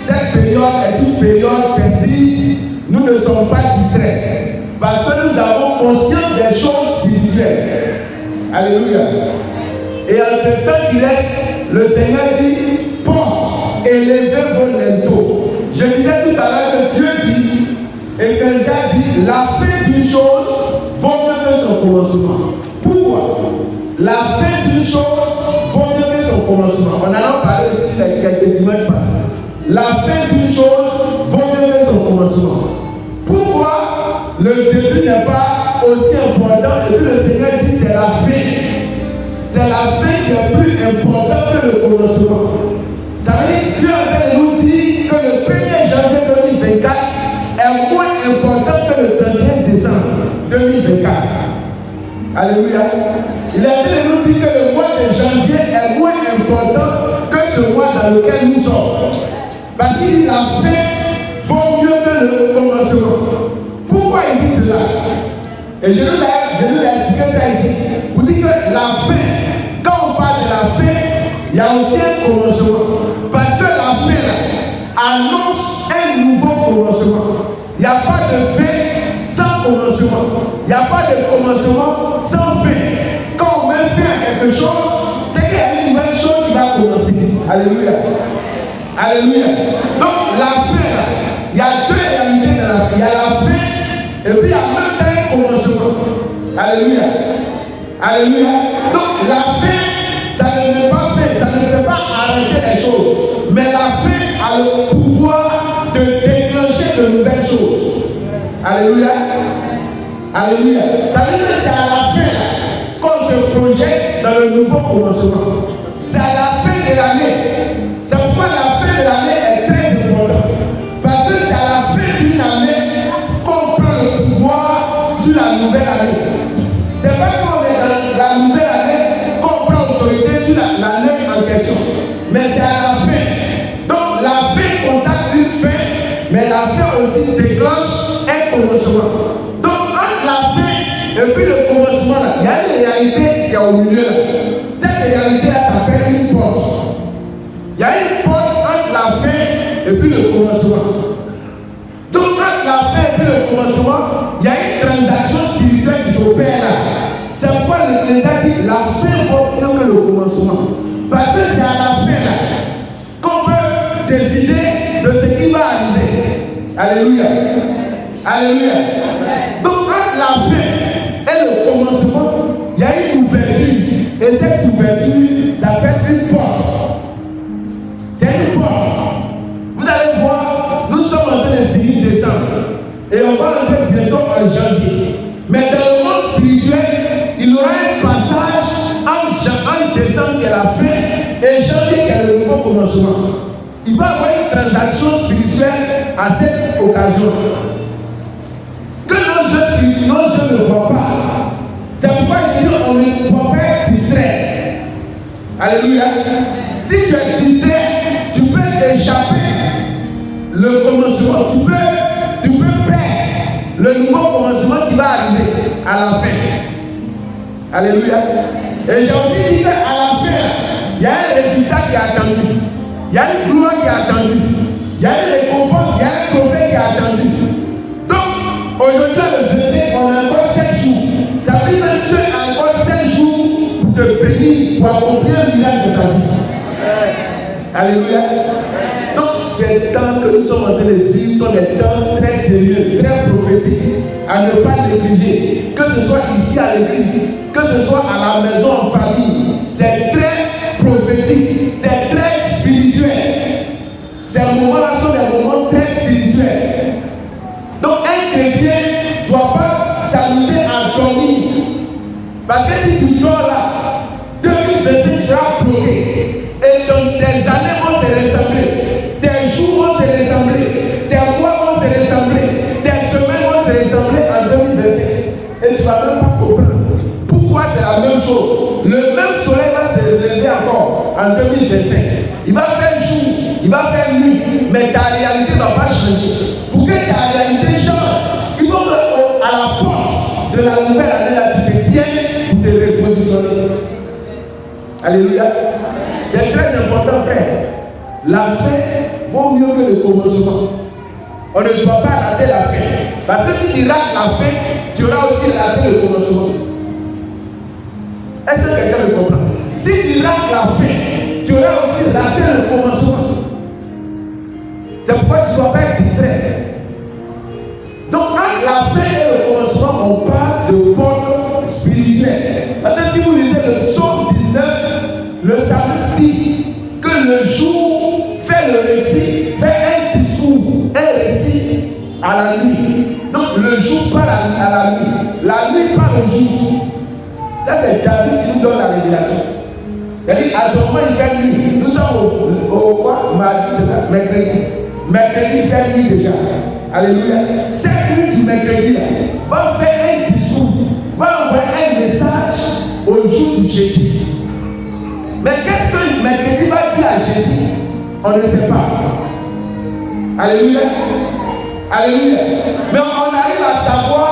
cette période est une période festive, nous ne sommes pas distraits. Parce que nous avons conscience des choses spirituelles. Alléluia. Et en ce temps qui reste, le Seigneur dit, porte, élevez vos linteaux. Je disais tout à l'heure que Dieu dit, Ecclésiaste dit, la fin d'une chose vaut mieux que son commencement. Pourquoi? La fin d'une chose vaut mieux que son commencement. On en a parlé ici quelques dimanches passés. La fin d'une chose vaut mieux que son commencement. Pourquoi le début n'est pas aussi important et puis le Seigneur dit c'est la fin. C'est la fin qui est plus importante que le commencement. Ça veut dire que Dieu avait nous dit que le 1er janvier 2024 est moins important que le 31 décembre 2024. Alléluia. Il a dit de nous dire que le mois de janvier est moins important que ce mois dans lequel nous sommes. Parce qu'il dit la fin vaut mieux que le commencement. Pourquoi il dit cela? Et je nous l'ai expliqué ça ici. Vous dites que la fin, quand on parle de la fin, il y a aussi un commencement. Parce que la fin là, annonce un nouveau commencement. Il n'y a pas de fin sans commencement. Il n'y a pas de commencement sans fin. Quand on met fin à quelque chose, c'est qu'il y a une nouvelle chose qui va commencer. Alléluia. Alléluia. Donc la fin là, il y a deux réalités dans la fin. Il y a la fin et puis il y a même temps un commencement. Alléluia. Alléluia. Donc la fin, ça ne fait pas fin, ça ne fait pas arrêter les choses. Mais la fin a le pouvoir de déclencher de nouvelles choses. Alléluia. Alléluia. Ça veut dire que c'est à la fin qu'on se projette dans le nouveau commencement. C'est à la fin de l'année. C'est pourquoi la fin de l'année est très importante. Parce que c'est à la fin d'une année qu'on prend le pouvoir sur la nouvelle année. C'est pas quand on est dans la nouvelle année qu'on prend autorité sur l'année en question. Mais c'est à la fin. Donc la fin consacre une fin, mais la fin aussi déclenche un commencement. Donc entre la fin et puis le commencement, là, il y a une réalité qui est au milieu. Cette réalité-là s'appelle une porte. Il y a une porte entre la fin et puis le commencement. Donc entre la fin et puis le commencement, il y a une transaction spirituelle qui s'opère là. C'est pourquoi l'Église dit la fin vaut mieux que le commencement. Parce que c'est à la fin là qu'on peut décider de ce qui va arriver. Alléluia. Alléluia. Donc entre la fin et le commencement, il y a une ouverture. Et cette ouverture s'appelle une porte. C'est une porte. Vous allez voir, nous sommes en train de finir décembre. Et on va entrer bientôt en janvier. Mais dans le monde spirituel, il y aura un passage entre décembre qui est la fin et janvier qui est le nouveau commencement. Il va y avoir une transaction spirituelle à cette occasion. Que nos yeux ne voient pas. C'est pourquoi on ne peut pas être distrait. Alléluia. Si tu es distrait, tu peux échapper le commencement. Tu peux perdre le nouveau commencement qui va arriver à la fin. Alléluia. Et j'ai envie de dire qu'à la fin, il y a un résultat qui est attendu. Il y a une gloire qui est attendue. Il y a une récompense, il y a un trophée qui est attendu. Donc, aujourd'hui, le verset, on a encore 7 jours. Ça veut dire que tu as encore 7 jours pour te bénir, pour accomplir le miracle de ta vie. Alléluia. Donc, ces temps que nous sommes en train de vivre sont des temps très sérieux, très prophétiques, à ne pas négliger. Que ce soit ici à l'église, que ce soit à la maison, en famille, c'est très prophétique, c'est très spirituel. Ces moments-là sont des moments très spirituels. Donc, un chrétien ne doit pas s'amuser à dormir. Parce que si tu dors là, 2026 sera bloqué. Et donc, tes années vont se ressembler, tes jours vont se ressembler, tes mois vont se ressembler, tes semaines vont se ressembler en 2026. Et tu ne vas même pas comprendre pourquoi c'est la même chose. Le même soleil va se lever encore en 2025. Il va faire jour, il va faire nuit, mais ta réalité ne va pas changer. Pour que ta réalité change, il faut qu'à la porte de la nouvelle année, là, tu te tiennes pour te repositionner. Alléluia. C'est très important, frère. La fin vaut mieux que le commencement. On ne doit pas rater la fin. Parce que si tu rates la fin, tu auras aussi raté le commencement. Est-ce que quelqu'un me comprend? Si tu rates la fin, tu auras aussi raté le commencement. C'est pourquoi tu ne dois pas être distrait. Donc, entre la fin et le commencement, on parle de porte spirituelle. Parce que si vous lisez le psaume 19, le psalmiste dit que le jour fait le récit, fait un discours, un récit à la nuit. Donc, le jour parle à la nuit. La nuit parle au jour. Ça, c'est David qui nous donne la révélation. C'est-à-dire, à ce moment, il fait nuit. Nous sommes au quoi? Mardi, c'est ça? Mercredi. Mercredi, il fait nuit déjà. Alléluia. Cette nuit du mercredi là, va faire un discours, va envoyer un message au jour du jeudi. Mais qu'est-ce que le mercredi va dire à jeudi? On ne sait pas. Alléluia. Alléluia. Mais on arrive à savoir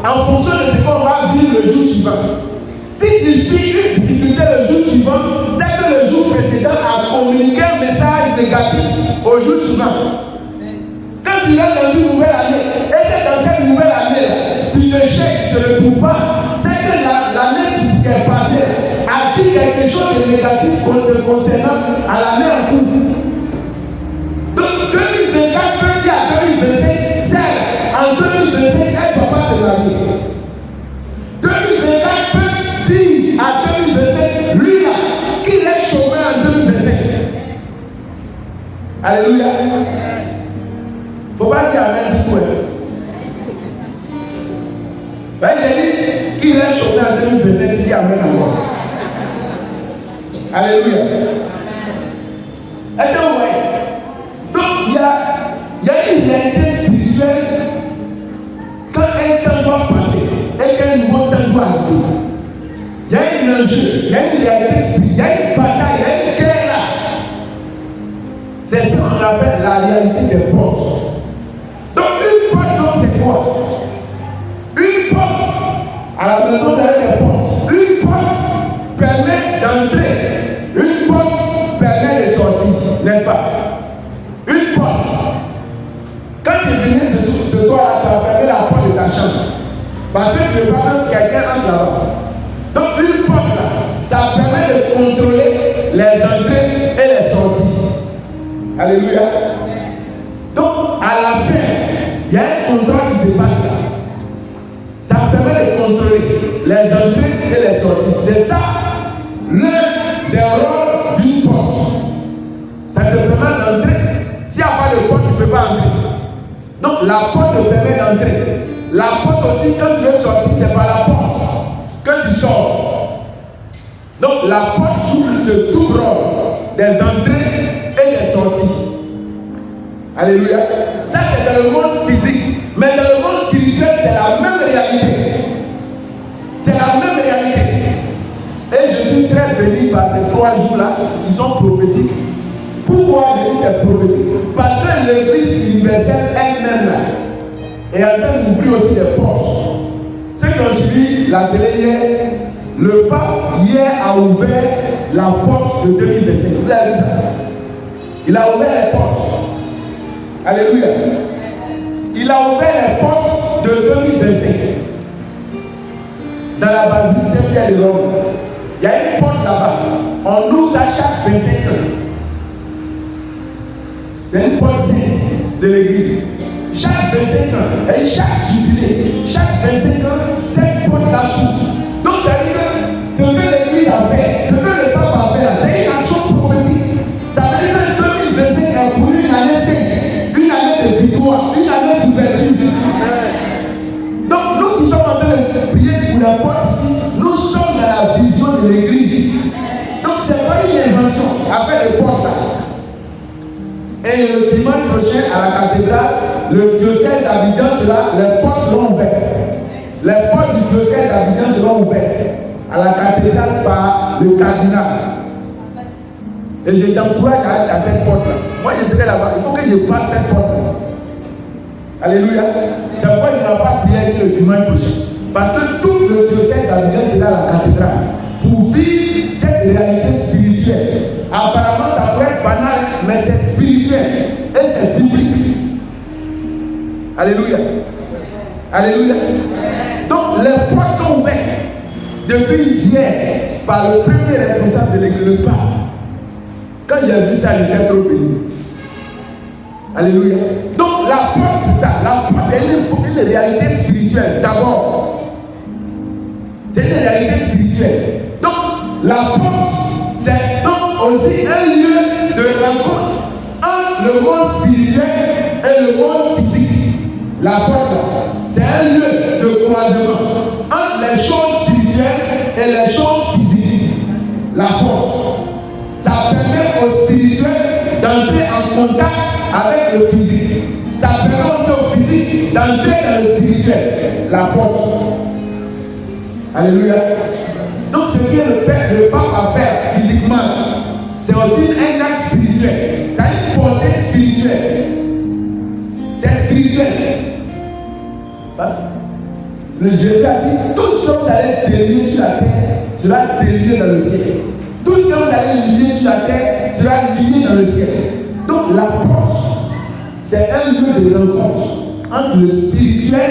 en fonction de ce qu'on va vivre le jour suivant. Si il vit une difficulté le jour suivant, c'est que le jour précédent a communiqué un message négatif au jour suivant. Quand tu es dans une nouvelle année, et que dans cette nouvelle année, tu te cherches, tu ne le trouves pas, c'est que l'année qui est passée a dit quelque chose de négatif concernant à l'année en cours. Donc 2024 peut dire à 2025, c'est en 2025, elle ne va pas se marier. 2024 peut dire à 2025, lui là, qu'il est chômé en 2025. Alléluia. Il ne faut pas dire amen sur tout. J'ai dit qu'il est chômé en 2025, il dit amen encore. Alléluia. Est-ce que vous voyez? Donc il y a une réalité spirituelle quand un temps doit passer et qu'un nouveau temps doit arriver. Il y a un enjeu, il y a une réalité spirituelle, il y a une bataille, il y a une guerre là. C'est ça qu'on appelle la réalité des portes. Donc une porte, donc c'est quoi? Une porte, à la maison derrière les portes, une porte permet d'entrer, une porte permet de sortir, n'est-ce pas? Une porte. Quand tu venais ce soir, tu as fermé la porte de ta chambre. Parce que tu ne veux pas que quelqu'un entre là-bas. Donc une porte là, ça permet de contrôler les entrées et les sorties. Alléluia. Donc à la fin, il y a un contrôle qui se passe là. Ça permet de contrôler les entrées et les sorties. C'est ça l'un des rôles d'une porte. Ça te permet d'entrer. S'il n'y a pas de porte, tu ne peux pas entrer. Donc la porte te permet d'entrer. La porte aussi, quand tu veux sortir, c'est par la porte que tu sors. Donc la porte joue ce double rôle des entrées et des sorties. Alléluia. Ça c'est dans le monde physique. Mais dans le monde spirituel, c'est la même réalité. C'est la même réalité. Et je suis très béni par ces 3 jours-là qui sont prophétiques. Pourquoi je dis c'est prophétique? Parce que l'église universelle elle-même là est en train d'ouvrir aussi des portes. Ceux qui ont suivi la télé hier, le pape hier a ouvert la porte de 2025. Vous avez vu ça? Il a ouvert les portes. Alléluia. Il a ouvert les portes de 2025. Dans la basilique Saint-Pierre de Rome. Il y a une porte là-bas. On ouvre ça chaque 25 ans. C'est une porte de l'église. Chaque 25 ans, et chaque jubilé, chaque 25 ans, cette porte-là s'ouvre. Donc, ça veut dire que ce que l'église a fait, ce que le pape a fait, c'est une action prophétique. Ça veut dire que 2025 est pour une année sainte, une année de victoire, une année d'ouverture. Donc, nous qui sommes en train de prier pour la porte ici, nous sommes dans la vision de l'église. Donc, ce n'est pas une invention à faire les portes là. Et le dimanche prochain à la cathédrale, le diocèse d'Abidjan sera, les portes seront ouvertes. Les portes du diocèse d'Abidjan seront ouvertes à la cathédrale par le cardinal. Et je t'encourage à aller à cette porte-là. Moi je serai là-bas, il faut que je passe cette porte-là. Alléluia. C'est pourquoi il ne va pas prier ici le dimanche prochain. Parce que tout le diocèse d'Abidjan sera à la cathédrale pour vivre cette réalité spirituelle. Apparemment, ça ça peut être banal, mais c'est spirituel et c'est biblique. Alléluia. Alléluia. Donc les portes sont ouvertes depuis hier par le premier responsable de l'église, le pape. Quand j'ai vu ça, j'étais trop béni. Alléluia. Donc la porte, c'est ça. La porte est une réalité spirituelle d'abord. C'est une réalité spirituelle. Donc la porte, c'est donc aussi un lieu de rencontre entre le monde spirituel et le monde physique. La porte, c'est un lieu de croisement entre les choses spirituelles et les choses physiques. La porte, ça permet au spirituel d'entrer en contact avec le physique. Ça permet aussi au physique d'entrer dans le spirituel. La porte. Alléluia. Donc ce que le pape a fait physiquement, c'est aussi un acte spirituel. Ça a une portée spirituelle. C'est spirituel. Parce que Jésus a dit, tout ce que vous allez délier sur la terre sera délié dans le ciel. Tout ce que vous allez lier sur la terre sera lié dans le ciel. Donc la porte, c'est un lieu de rencontre entre le spirituel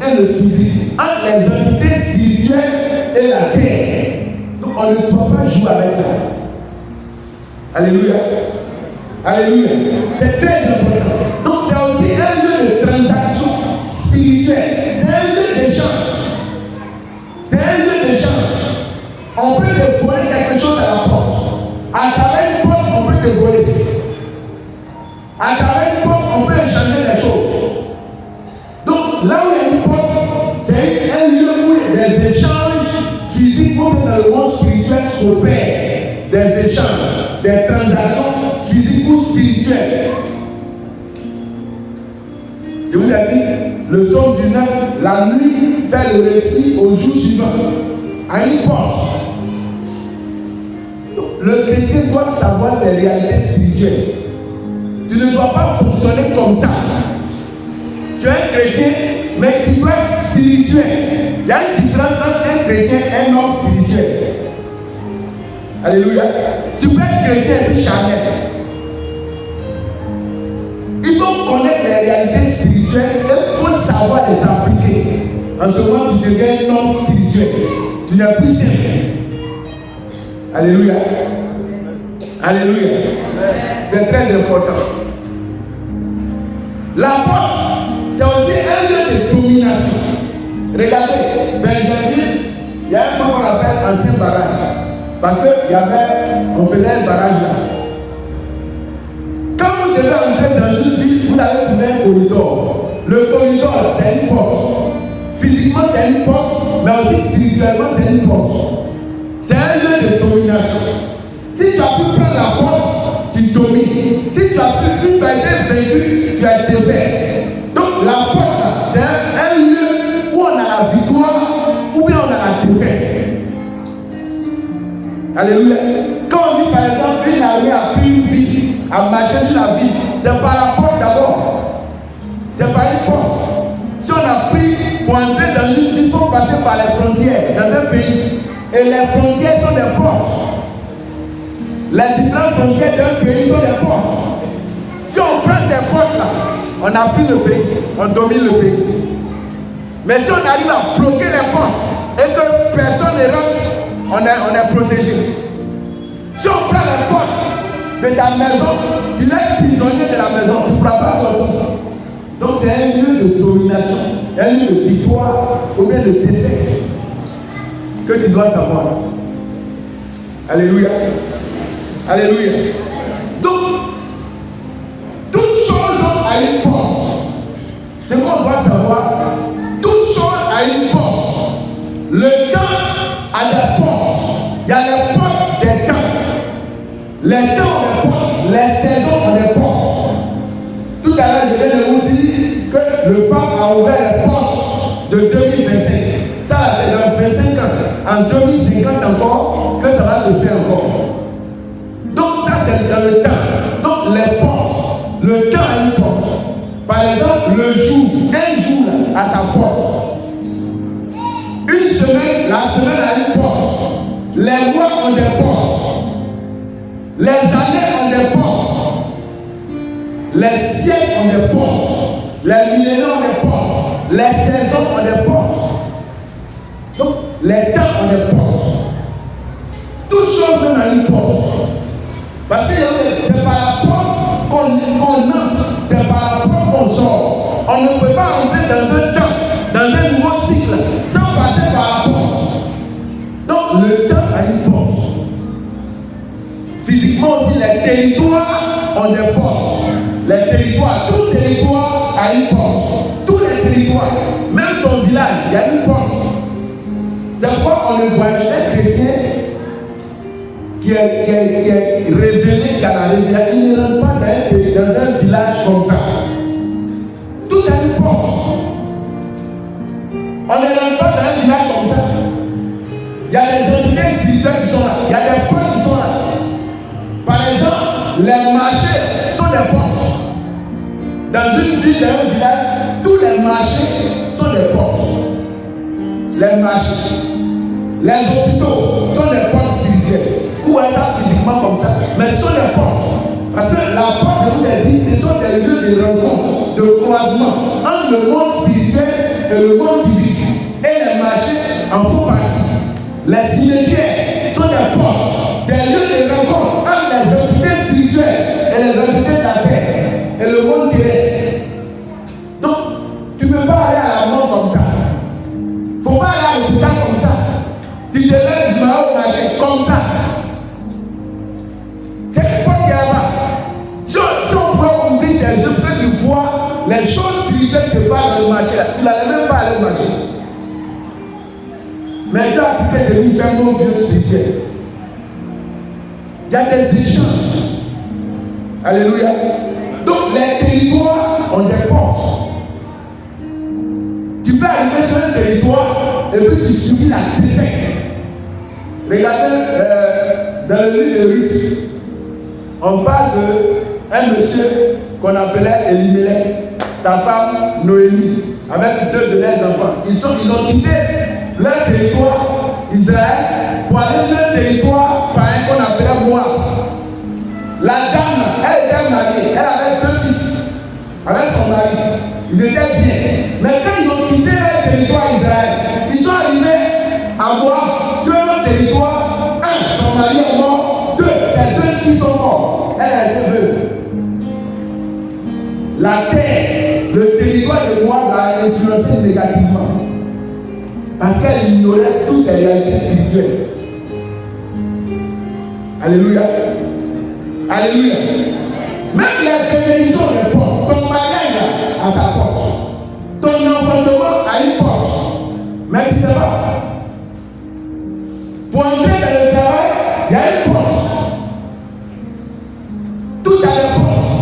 et le physique, entre les entités spirituelles et la terre. Donc on ne doit pas jouer avec ça. Alléluia. Alléluia. C'est très important. Donc c'est aussi un lieu de transaction spirituelle. C'est un lieu d'échange. C'est un lieu d'échange. On peut te voler quelque chose à la porte. À travers une porte, on peut te voler. À travers une porte, on peut échanger les choses. Donc là où il y a une porte, c'est un lieu où les échanges physiques dans le monde spirituel s'opèrent. Des échanges, des transactions physiques ou spirituelles. Je vous ai dit, le psaume 19, la nuit fait le récit au jour suivant, à une porte. Le chrétien doit savoir ses réalités spirituelles. Tu ne dois pas fonctionner comme ça. Tu es un chrétien, mais tu dois être spirituel. Il y a une différence entre un chrétien et un homme spirituel. Alléluia. Tu peux être chrétien et charnel. Il faut connaître les réalités spirituelles et il faut savoir les appliquer. En ce moment, tu deviens un homme spirituel. Tu n'es plus simple. Alléluia. Alléluia. C'est très important. La porte, c'est aussi un lieu de domination. Regardez, Benjamin, il y a un moment qu'on appelle ancien barrage. Parce on faisait un barrage là. Quand vous devez entrer dans une ville, vous allez trouver un corridor. Le corridor, c'est une porte. Physiquement, c'est une porte, mais aussi spirituellement, c'est une porte. C'est un lieu de domination. Si tu as pu prendre la porte, tu domines. Si tu as été vaincu, tu as été fait. Donc la porte, c'est un lieu où on a la victoire ou bien on a la défaite. Alléluia. Quand on dit par exemple une armée a pris une ville, a marché sur la ville, c'est par la porte d'abord. C'est par une porte. Si on a pris pour entrer dans une ville, il faut passer par les frontières dans un pays. Et les frontières sont des portes. Les différentes frontières d'un pays sont des portes. Si on prend ces portes là, on a pris le pays, on domine le pays. Mais si on arrive à bloquer les portes et que personne ne rentre, on est protégé. Si on prend les portes de ta maison, tu es prisonnier de la maison, tu ne pourras pas sortir. Donc c'est un lieu de domination, un lieu de victoire ou bien de défaite que tu dois savoir. Alléluia. Alléluia. Donc, toute chose a une porte. C'est quoi on doit savoir. Toute chose a une porte. Le temps a des portes. Il y a les portes des temps. Les temps ont des portes. Les saisons ont des portes. Tout à l'heure, je viens de vous dire que le pape a ouvert les portes de 2025. Ça, c'est dans 25 ans. En 2050 encore, que ça va se faire encore. Donc ça, c'est dans le temps. Donc les portes. Le temps a une porte. Par exemple, le jour. Un jour là, a sa porte. Une semaine, la semaine a une porte. Les mois ont des portes. Les années ont des portes. Les siècles ont des portes. Les millénaires ont des portes. Les saisons ont des portes. Donc, les temps ont des portes. Toute chose même a une porte. Parce que c'est par la porte qu'on entre, c'est par la porte qu'on sort. On ne peut pas entrer dans un temps, dans un nouveau cycle, sans passer par la porte. Donc, le temps a une porte. Physiquement aussi, les territoires ont des portes. Les territoires, tout territoire a une porte. Tous les territoires, même ton village, il y a une porte. C'est pourquoi on ne voit jamais chrétien qui est révélé qu'à la révélation, il ne rentre pas dans un village comme ça. Tout a une porte. On ne rentre pas dans un village comme ça. Il y a des entités spirituelles qui sont là. Il y a des portes qui sont là. Par exemple, les marchés sont des portes. Dans une ville, dans un village, tous les marchés sont des portes. Les marchés, les hôpitaux sont des portes spirituelles. Ou est ça physiquement comme ça, mais ce sont des portes. Parce que la porte, je vous l'ai dit, ce sont des lieux de rencontre, de croisement entre le monde spirituel et le monde physique. Et les marchés en font partie. Les cimetières sont des portes, des lieux de rencontre entre les entités spirituelles et les entités de la terre et le monde terrestre. Donc, tu ne peux pas aller à la mort comme ça. Il ne faut pas aller à l'hôpital comme ça. Tu te lèves du marché au marché comme ça. C'est une porte qui est là-bas. Si on peut ouvrir tes yeux, que tu vois les choses spirituelles qui se passent dans le marché, tu n'allais même pas aller au marché. Mais Dieu a appliqué de nous faire nos vieux spirituels. Il y a des échanges. Alléluia. Donc les territoires ont des portes. Tu peux arriver sur un territoire et puis tu subis la défaite. Regardez dans le livre de Ruth, on parle d'un monsieur qu'on appelait Elimelech, sa femme Noémie, avec deux de leurs enfants. Ils ont quitté leur territoire, Israël, pour aller sur un territoire païen qu'on appelait Moab. La dame, elle était mariée, elle avait deux fils avec son mari. Ils étaient bien. Mais quand ils ont quitté leur territoire Israël, ils sont arrivés à Moab, sur un autre territoire. Un, son mari est mort. Deux, ses deux fils sont morts. Elle est veuve. La terre, le territoire de Moab a influencé négativement. Parce qu'elle ignorait toutes ces réalités spirituelles. Alléluia. Alléluia. Même les bénédictions des portes. Ton mariage a sa porte. Ton enfantement a une porte. Mais tu sais pas. Pour entrer dans le travail, il y a une porte. Tout a des portes.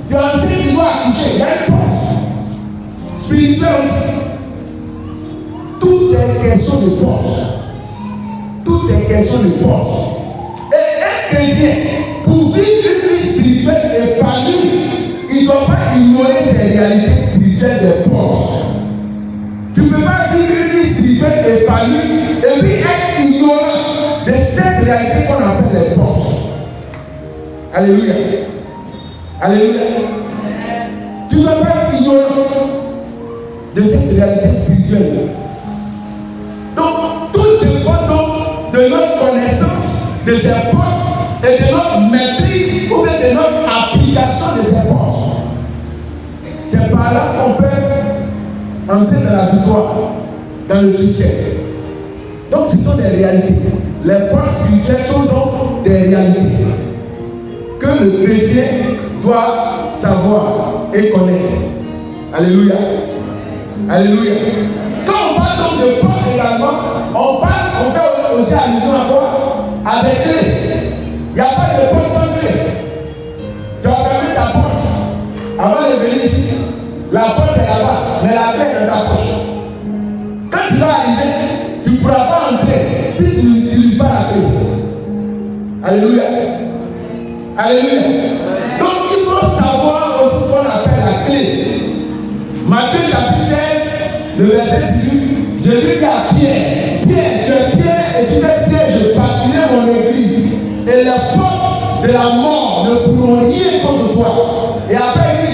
Tu enseignes, tu dois accoucher, il y a une porte. Spirituel aussi. Tout est question de porte. Tout est question de porte. Et un chrétien, pour vivre une vie spirituelle épanouie, il ne doit pas ignorer ces réalités spirituelles des portes. Tu ne peux pas vivre une vie spirituelle épanouie et puis être ignorant de cette réalité qu'on appelle les portes. Alléluia. Alléluia. Tu ne peux pas être ignorant de cette réalité spirituelle. Donc, tout dépend de notre connaissance de ces portes et de notre maîtrise ou de notre application de ces portes. C'est par là qu'on peut entrer dans la victoire, dans le succès. Donc, ce sont des réalités. Les portes spirituelles sont donc des réalités que le chrétien doit savoir et connaître. Alléluia. Alléluia. Quand on parle donc de porte également, on fait aussi allusion à quoi? À des clés. Il n'y a pas de porte sans clé. Tu vas fermer ta porte avant de venir ici. La porte est là-bas, mais la clé est dans ta poche. Quand tu vas arriver, tu ne pourras pas entrer si tu n'utilises pas la clé. Alléluia. Alléluia. Donc il faut savoir aussi ce qu'on appelle la clé. Matthieu chapitre 16, le verset 18, Jésus dit à Pierre, Pierre, tu es Pierre, et sur cette pierre, je bâtirai mon église. Et les portes de la mort ne pourront rien contre toi. Et après,